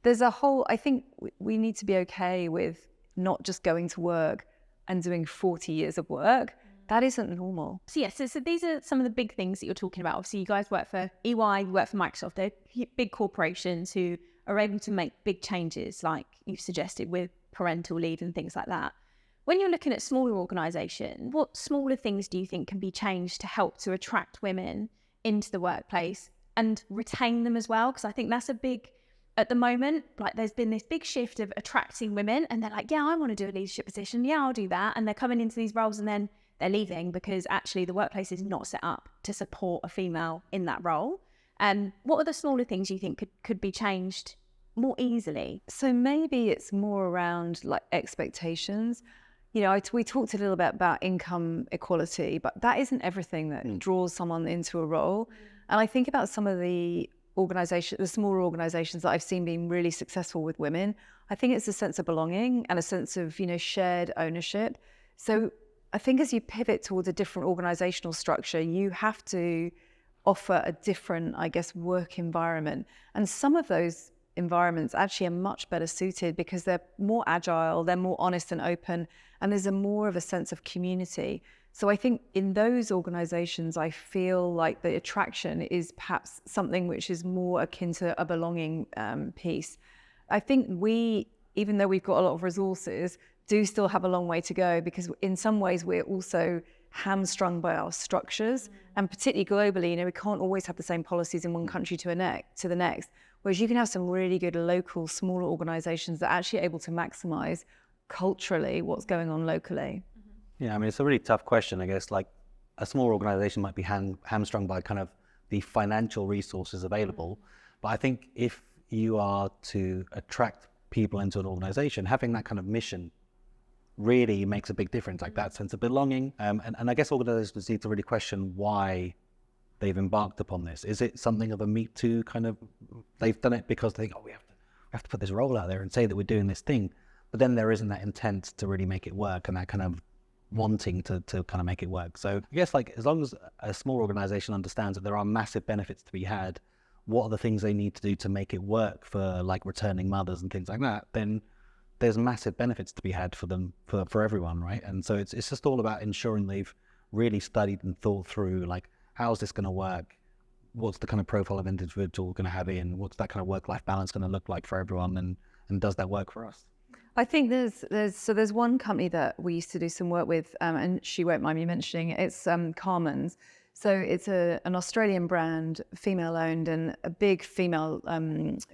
there's I think we need to be okay with not just going to work and doing 40 years of work. That isn't normal. So yes, so these are some of the big things that you're talking about. Obviously, you guys work for EY, you work for Microsoft. They're big corporations who are able to make big changes, like you've suggested, with parental leave and things like that. When you're looking at smaller organisations, what smaller things do you think can be changed to help to attract women into the workplace and retain them as well? Because I think that's a big, at the moment, like there's been this big shift of attracting women and they're like, yeah, I want to do a leadership position. Yeah, I'll do that. And they're coming into these roles and then they're leaving because actually the workplace is not set up to support a female in that role. What are the smaller things you think could be changed more easily? So maybe it's more around like expectations. You know, we talked a little bit about income equality, but that isn't everything that draws someone into a role. And I think about some of the smaller organizations that I've seen being really successful with women. I think it's a sense of belonging and a sense of, you know, shared ownership. So I think as you pivot towards a different organizational structure, you have to offer a different, I guess, work environment. And some of those environments actually are much better suited because they're more agile, they're more honest and open, and there's more of a sense of community. So I think in those organizations, I feel like the attraction is perhaps something which is more akin to a belonging piece. I think we, even though we've got a lot of resources, do still have a long way to go because in some ways we're also hamstrung by our structures, and particularly globally, you know, we can't always have the same policies in one country to the next. Whereas you can have some really good local, smaller organizations that are actually able to maximize culturally what's going on locally. Yeah, I mean, it's a really tough question, I guess. Like a small organization might be hamstrung by kind of the financial resources available. But I think if you are to attract people into an organization, having that kind of mission really makes a big difference, like that sense of belonging. And I guess organizations need to really question why they've embarked upon this. Is it something of a Me Too kind of, they've done it because they think, oh, we have to put this role out there and say that we're doing this thing. But then there isn't that intent to really make it work and that kind of wanting to kind of make it work. So I guess like as long as a small organization understands that there are massive benefits to be had, what are the things they need to do to make it work for like returning mothers and things like that, then there's massive benefits to be had for them, for everyone, right? And so it's just all about ensuring they've really studied and thought through like, how's this going to work? What's the kind of profile of individual going to have in? What's that kind of work-life balance going to look like for everyone? And does that work for us? I think there's one company that we used to do some work with, and she won't mind me mentioning it. It's Carmen's. So it's an Australian brand, female-owned, and a big female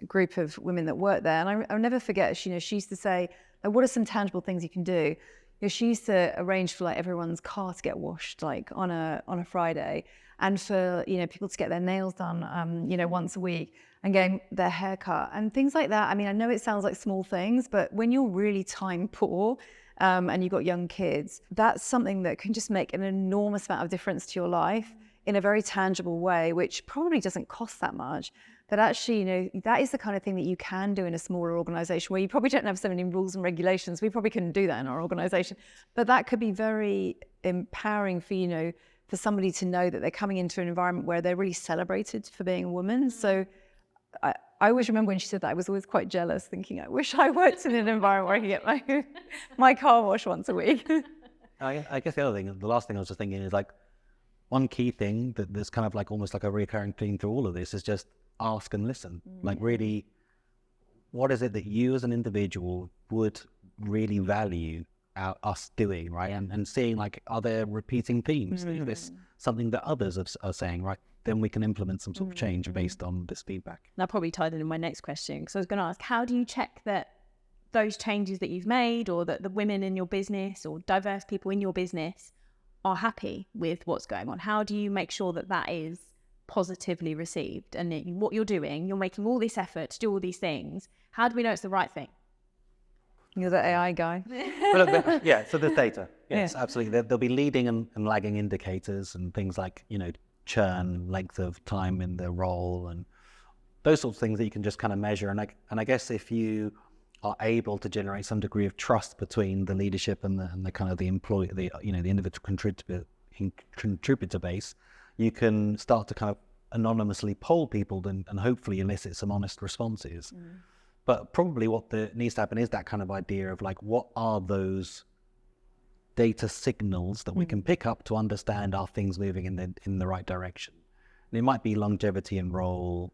group of women that work there. And I'll never forget, she used to say, like, what are some tangible things you can do? You know, she used to arrange for like everyone's car to get washed like on a Friday, and for, you know, people to get their nails done, you know, once a week, and getting their hair cut and things like that. I mean, I know it sounds like small things, but when you're really time poor and you've got young kids, that's something that can just make an enormous amount of difference to your life in a very tangible way, which probably doesn't cost that much. But actually, you know, that is the kind of thing that you can do in a smaller organization where you probably don't have so many rules and regulations. We probably couldn't do that in our organization. But that could be very empowering for, you know, for somebody to know that they're coming into an environment where they're really celebrated for being a woman. So I always remember when she said that, I was always quite jealous, thinking, I wish I worked in an environment where I could get my car washed once a week. I guess the other thing, the last thing I was just thinking is like, one key thing that's kind of like almost like a recurring theme through all of this is just ask and listen. Like really, what is it that you as an individual would really value us doing, right? And seeing like, are there repeating themes? Is this something that others are saying, right? Then we can implement some sort of change based on this feedback. And that probably tied into my next question, because I was going to ask, how do you check that those changes that you've made, or that the women in your business or diverse people in your business are happy with what's going on? How do you make sure that that is positively received, and what you're doing, you're making all this effort to do all these things? How do we know it's the right thing? You're the AI guy. Yeah, so there's data. Yes, absolutely. There'll be leading and lagging indicators and things like, you know, churn, length of time in the role, and those sorts of things that you can just kind of measure. And I guess if you are able to generate some degree of trust between the leadership and the kind of the employee, the individual contributor base, you can start to kind of anonymously poll people and hopefully elicit some honest responses. But probably what needs to happen is that kind of idea of like, what are those data signals that we can pick up to understand, are things moving in the right direction? And it might be longevity in role,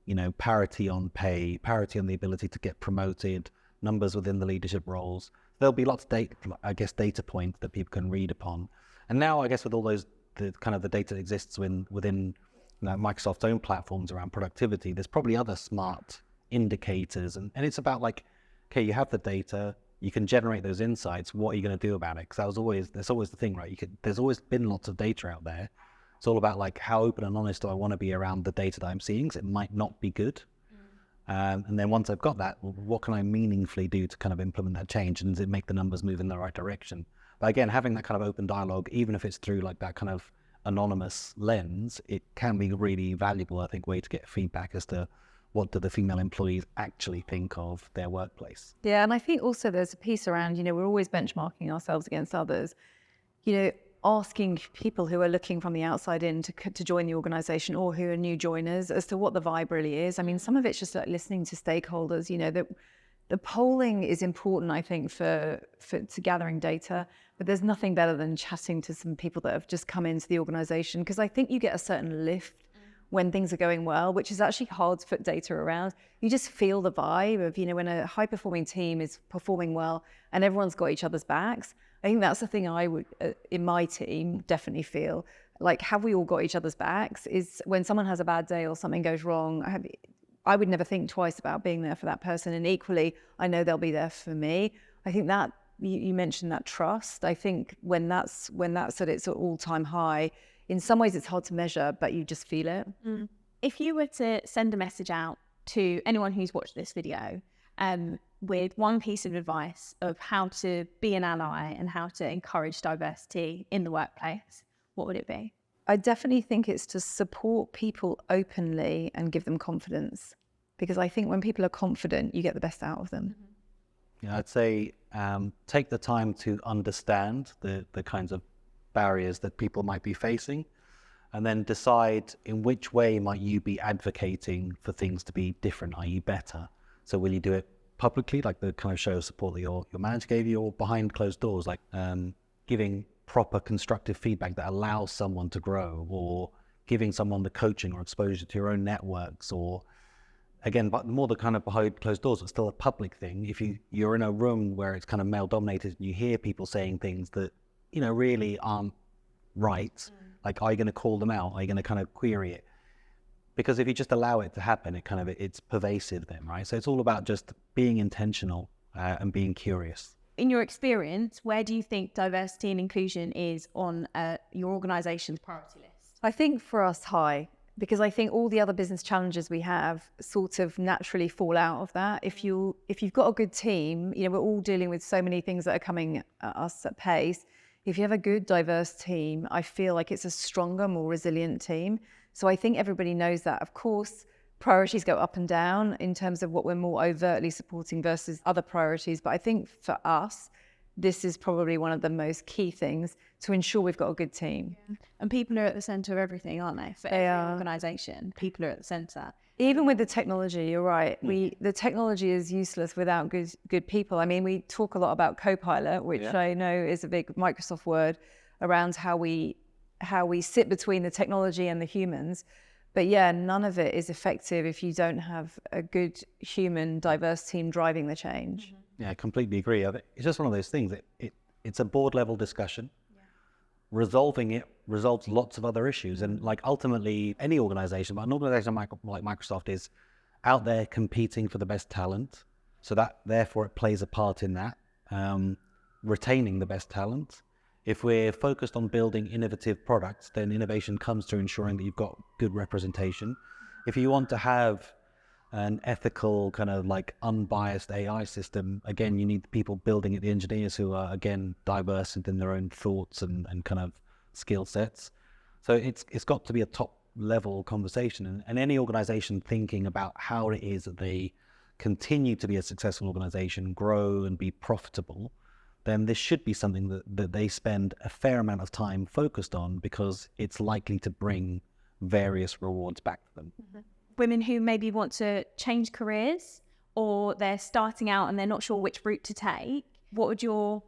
you know, parity on pay, parity on the ability to get promoted, numbers within the leadership roles. There'll be lots of data points that people can read upon. And now, I guess, with all those, the data that exists within Microsoft's own platforms around productivity, there's probably other smart indicators. And it's about like, okay, you have the data, you can generate those insights. What are you going to do about it? Because that's always the thing, right? There's always been lots of data out there. It's all about like how open and honest do I want to be around the data that I'm seeing? Because it might not be good. And then once I've got that, what can I meaningfully do to kind of implement that change? And does it make the numbers move in the right direction? But again, having that kind of open dialogue, even if it's through like that kind of anonymous lens, it can be a really valuable, I think, way to get feedback as to what do the female employees actually think of their workplace. Yeah, and I think also there's a piece around, we're always benchmarking ourselves against others. Asking people who are looking from the outside in to join the organisation, or who are new joiners, as to what the vibe really is. I mean, some of it's just like listening to stakeholders. The polling is important, I think, for gathering data, but there's nothing better than chatting to some people that have just come into the organisation, because I think you get a certain lift when things are going well, which is actually hard to put data around. You just feel the vibe of, when a high-performing team is performing well and everyone's got each other's backs. I think that's the thing I would, in my team, definitely feel. Like, have we all got each other's backs? Is when someone has a bad day or something goes wrong, I would never think twice about being there for that person. And equally, I know they'll be there for me. I think that, you mentioned that trust. I think when that's at its all-time high, in some ways it's hard to measure, but you just feel it. If you were to send a message out to anyone who's watched this video, with one piece of advice of how to be an ally and how to encourage diversity in the workplace, what would it be? I definitely think it's to support people openly and give them confidence, because I think when people are confident, you get the best out of them. Yeah, I'd say take the time to understand the kinds of barriers that people might be facing, and then decide in which way might you be advocating for things to be different, i.e. better. So will you do it publicly, like the kind of show of support that your manager gave you, or behind closed doors, like giving proper constructive feedback that allows someone to grow, or giving someone the coaching or exposure to your own networks, or again, but more the kind of behind closed doors, but still a public thing. If you're in a room where it's kind of male dominated and you hear people saying things that, really aren't right, like, are you going to call them out? Are you going to kind of query it? Because if you just allow it to happen, it's pervasive then, right? So it's all about just being intentional and being curious. In your experience, where do you think diversity and inclusion is on your organisation's priority list? I think for us, high, because I think all the other business challenges we have sort of naturally fall out of that. If you've got a good team, we're all dealing with so many things that are coming at us at pace. If you have a good, diverse team, I feel like it's a stronger, more resilient team. So I think everybody knows that. Of course, priorities go up and down in terms of what we're more overtly supporting versus other priorities. But I think for us, this is probably one of the most key things to ensure we've got a good team. Yeah. And people are at the centre of everything, aren't they? For every organisation, people are at the centre. Even with the technology, you're right. The technology is useless without good people. I mean, we talk a lot about Copilot, which I know is a big Microsoft word, around how we sit between the technology and the humans. But yeah, none of it is effective if you don't have a good human, diverse team driving the change. Yeah, I completely agree. It's just one of those things. It's a board level discussion. Resolving it resolves lots of other issues. And like ultimately any organization, but an organization like Microsoft is out there competing for the best talent. So that therefore it plays a part in that, retaining the best talent. If we're focused on building innovative products, then innovation comes to ensuring that you've got good representation. If you want to have an ethical kind of like unbiased AI system, again, you need people building it, the engineers who are, again, diverse in their own thoughts and kind of skill sets. So it's got to be a top level conversation, and any organization thinking about how it is that they continue to be a successful organization, grow and be profitable, then this should be something that they spend a fair amount of time focused on, because it's likely to bring various rewards back to them. Women who maybe want to change careers, or they're starting out and they're not sure which route to take, what would your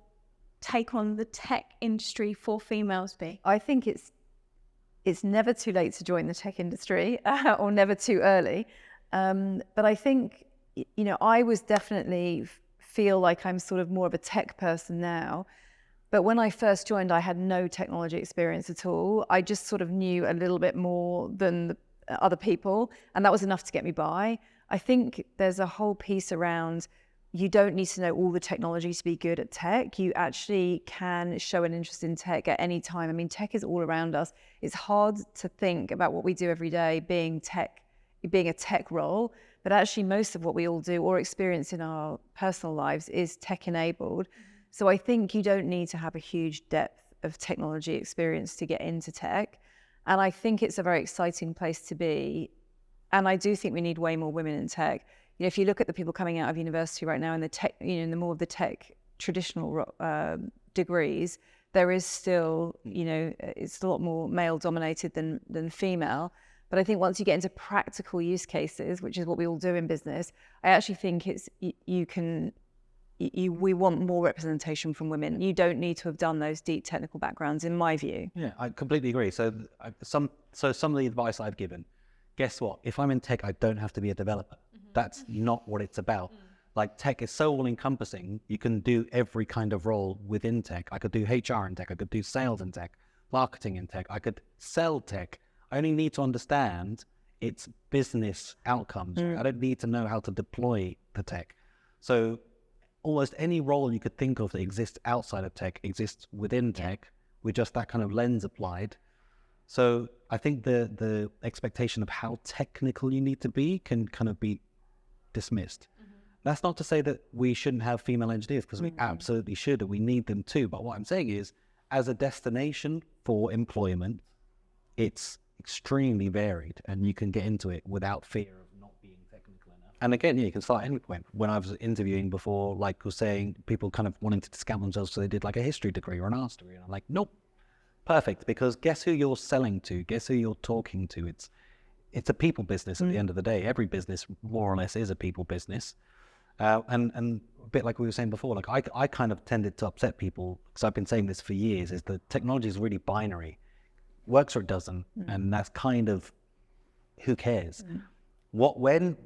take on the tech industry for females be? I think it's never too late to join the tech industry, or never too early. But I think, I was definitely feel like I'm sort of more of a tech person now. But when I first joined, I had no technology experience at all. I just sort of knew a little bit more than the other people, and that was enough to get me by. I think there's a whole piece around you don't need to know all the technology to be good at tech. You actually can show an interest in tech at any time. I mean, tech is all around us. It's hard to think about what we do every day being a tech role, but actually most of what we all do or experience in our personal lives is tech enabled. So I think you don't need to have a huge depth of technology experience to get into tech. And I think it's a very exciting place to be. And I do think we need way more women in tech. You know, if you look at the people coming out of university right now in the tech, you know, in the more of the tech traditional degrees, there is still, you know, it's a lot more male dominated than female. But I think once you get into practical use cases, which is what we all do in business, I actually think we want more representation from women. You don't need to have done those deep technical backgrounds, in my view. Yeah, I completely agree. So some of the advice I've given, guess what? If I'm in tech, I don't have to be a developer. That's not what it's about. Like, tech is so all encompassing. You can do every kind of role within tech. I could do HR in tech. I could do sales in tech, marketing in tech. I could sell tech. I only need to understand its business outcomes. I don't need to know how to deploy the tech. So almost any role you could think of that exists outside of tech exists within tech with just that kind of lens applied. So I think the expectation of how technical you need to be can kind of be dismissed. That's not to say that we shouldn't have female engineers, because we absolutely should, and we need them too. But what I'm saying is, as a destination for employment, it's extremely varied, and you can get into it without fear of not being technical enough. And again, you can start any point. When I was interviewing before, like, was saying people kind of wanting to discount themselves, so they did like a history degree or an art degree, and I'm like, nope, perfect, because guess who you're selling to? Guess who you're talking to? It's a people business at the end of the day. Every business, more or less, is a people business. And a bit like we were saying before, like I kind of tended to upset people, because I've been saying this for years, is that technology is really binary. Works or it doesn't. And that's kind of, who cares? When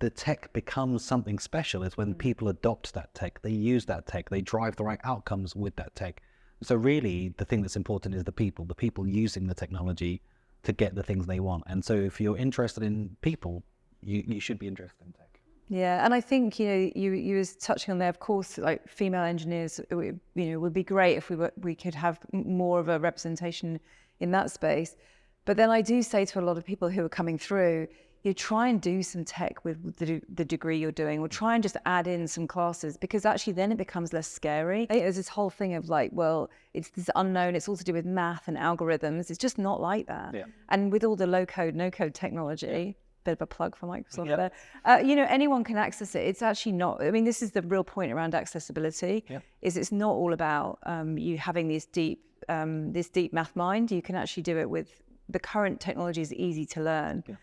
the tech becomes something special is when people adopt that tech, they use that tech, they drive the right outcomes with that tech. So really, the thing that's important is the people using the technology to get the things they want. And so if you're interested in people, you should be interested in tech. Yeah, and I think, you know, you was touching on there, of course, like female engineers, you know, would be great if we could have more of a representation in that space. But then I do say to a lot of people who are coming through, you try and do some tech with the degree you're doing, or try and just add in some classes, because actually then it becomes less scary. There's this whole thing of like, well, it's this unknown, it's all to do with math and algorithms. It's just not like that. Yeah. And with all the low code, no code technology, bit of a plug for Microsoft there, you know, anyone can access it. It's actually not, I mean, this is the real point around accessibility, is it's not all about you having this deep math mind. You can actually do it with the current technology is easy to learn. Yeah.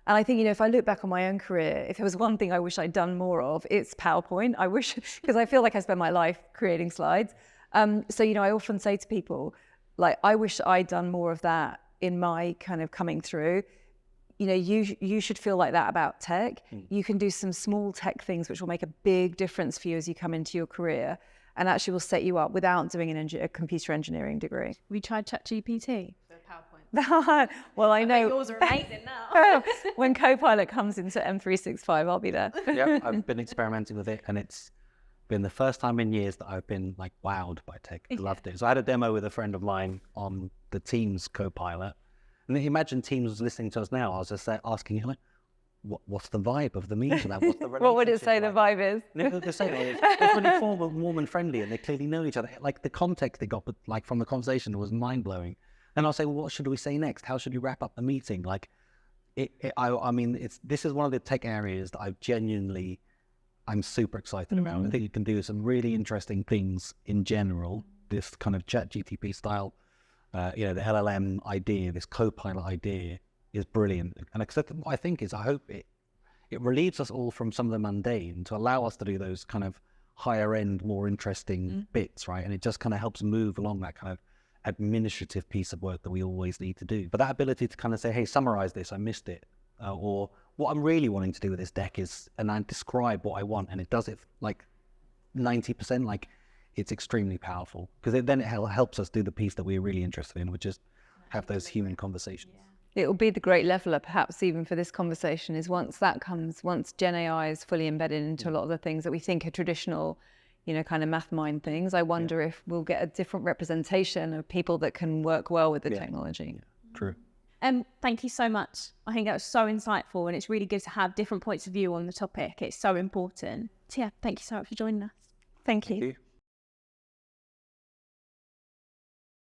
And I think, you know, if I look back on my own career, if there was one thing I wish I'd done more of, it's PowerPoint. I wish, because I feel like I spend my life creating slides. So, you know, I often say to people, like, I wish I'd done more of that in my kind of coming through. You know, you should feel like that about tech. You can do some small tech things which will make a big difference for you as you come into your career, and actually will set you up without doing a computer engineering degree. We tried ChatGPT for PowerPoint. Well, I know. Yours are amazing now. When Copilot comes into M365, I'll be there. Yeah, I've been experimenting with it, and it's been the first time in years that I've been like wowed by tech. I loved it. So I had a demo with a friend of mine on the Teams Copilot. And imagine Teams was listening to us now. I was just asking you, like, what's the vibe of the meeting? Like, what's the what would it say like? The vibe is? They're saying it's really warm and friendly, and they clearly know each other. Like, the context they got, like, from the conversation was mind blowing. And I'll say, well, what should we say next? How should we wrap up the meeting? Like, I mean, this is one of the tech areas that I'm super excited about. I think you can do some really interesting things in general. This kind of ChatGPT style. You know, the LLM idea, this Copilot idea is brilliant. And except what I think is, I hope it relieves us all from some of the mundane to allow us to do those kind of higher end, more interesting bits, right? And it just kind of helps move along that kind of administrative piece of work that we always need to do. But that ability to kind of say, hey, summarize this, I missed it. Or what I'm really wanting to do with this deck is, and I describe what I want, and it does it like 90%. Like, it's extremely powerful, because then it helps us do the piece that we're really interested in, which is have those human conversations. It will be the great leveler, perhaps even for this conversation, is once Gen AI is fully embedded into a lot of the things that we think are traditional, kind of math mind things. I wonder if we'll get a different representation of people that can work well with the technology. Yeah. True. Thank you so much. I think that was so insightful, and it's really good to have different points of view on the topic. It's so important. So yeah, thank you so much for joining us. Thank you. Thank you.